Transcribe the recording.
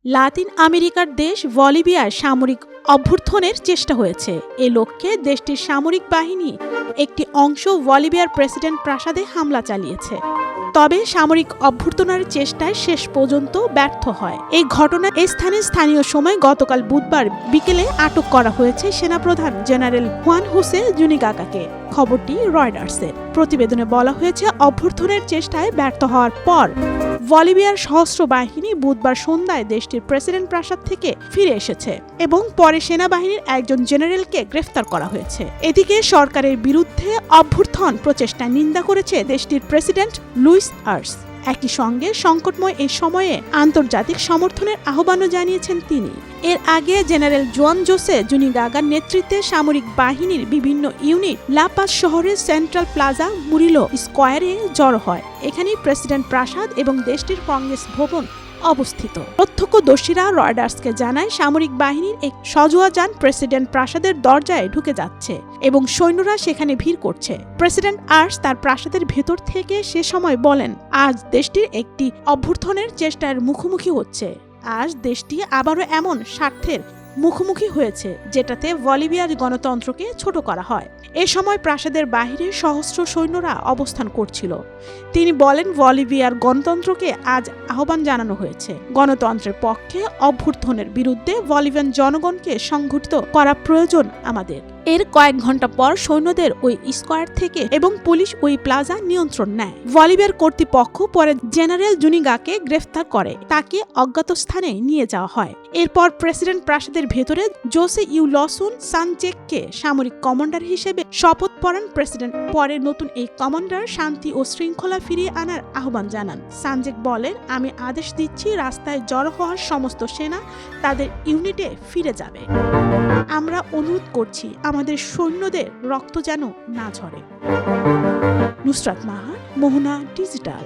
লাতিন আমেরিকার দেশ বলিভিয়ার সামরিক অভ্যুত্থানের চেষ্টা হয়েছে। এ লক্ষ্যে দেশটির সামরিক বাহিনী একটি অংশ বলিভিয়ার প্রেসিডেন্ট প্রাসাদে হামলা চালিয়েছে। তবে সামরিক অভ্যুত্থানের চেষ্টায় শেষ পর্যন্ত ব্যর্থ হয়। এই ঘটনা স্থানীয় সময় গতকাল বুধবার বিকেলে আটক করা হয়েছে সেনাপ্রধান জেনারেল হুয়ান হোসে জুনিগাগাকে। খবরটি রয়টার্সের। প্রতিবেদনে বলা হয়েছে, অভ্যুত্থানের চেষ্টায় ব্যর্থ হওয়ার পর বলিভিয়ার সশস্ত্র বাহিনী বুধবার সন্ধ্যায় দেশটির প্রেসিডেন্ট প্রাসাদ থেকে ফিরে এসেছে এবং পরে সেনাবাহিনীর একজন জেনারেলকে গ্রেফতার করা হয়েছে। এদিকে সরকারের বিরুদ্ধে অভ্যুত্থান প্রচেষ্টায় নিন্দা করেছে দেশটির প্রেসিডেন্ট লুইস আর্স। একই সঙ্গে সংকটময় এই সময়ে আন্তর্জাতিক সমর্থনের আহ্বানও জানিয়েছেন তিনি। এর আগে জেনারেল জোয়ান জোসে জুনিগাগার নেতৃত্বে সামরিক বাহিনীর বিভিন্ন ইউনিট লাপাস শহরের সেন্ট্রাল প্লাজা মুরিলো স্কোয়ারে জড়ো হয়। এখানেই প্রেসিডেন্ট প্রাসাদ এবং দেশটির কংগ্রেস ভবন অবস্থিত। প্রত্যক্ষদর্শীরা রয়টার্সকে জানায়, সামরিক বাহিনীর এক সজোয়া যান প্রেসিডেন্ট প্রাসাদের দরজায় ঢুকে যাচ্ছে এবং সৈন্যরা সেখানে ভিড় করছে। প্রেসিডেন্ট আর্স তার প্রাসাদের ভেতর থেকে সে সময় বলেন, আজ দেশটির একটি অভ্যুত্থানের চেষ্টার মুখোমুখি হচ্ছে। আজ দেশটি আবারও এমন স্বার্থের মুখোমুখি হয়েছে যেটাতে বলিভিয়ার গণতন্ত্রকে ছোট করা হয়। এ সময় প্রাসাদের বাহিরে সহস্র সৈন্যরা অবস্থান করছিল। তিনি বলেন, বলিভিয়ার গণতন্ত্রকে আজ আহ্বান জানানো হয়েছে। গণতন্ত্রের পক্ষে অভ্যুত্থানের বিরুদ্ধে বলিভিয়ান জনগণকে সংগঠিত করা প্রয়োজন আমাদের। এর কয়েক ঘন্টা পর সৈন্যদের ওই স্কোয়ার থেকে এবং পুলিশ ওই প্লাজা নিয়ন্ত্রণ নেয়। বলিভিয়ার কর্তৃপক্ষ পরে জেনারেল জুনিগাকে গ্রেফতার করে তাকে অজ্ঞাত স্থানে নিয়ে যাওয়া হয়। এরপর প্রেসিডেন্ট প্রাসাদের ভেতরে জোসে ইউলসন সানচেজকে সামরিক কমান্ডার হিসেবে শপথ পড়ান প্রেসিডেন্ট। পরে নতুন এই কমান্ডার শান্তি ও শৃঙ্খলা ফিরিয়ে আনার আহ্বান জানান। সানচেজ বলেন, আমি আদেশ দিচ্ছি রাস্তায় জড়ো হওয়ার সমস্ত সেনা তাদের ইউনিটে ফিরে যাবে। আমরা অনুরোধ করছি আমাদের সৈন্যদের রক্ত যেন না ঝরে। নুসরাত নাহার, মোহনা ডিজিটাল।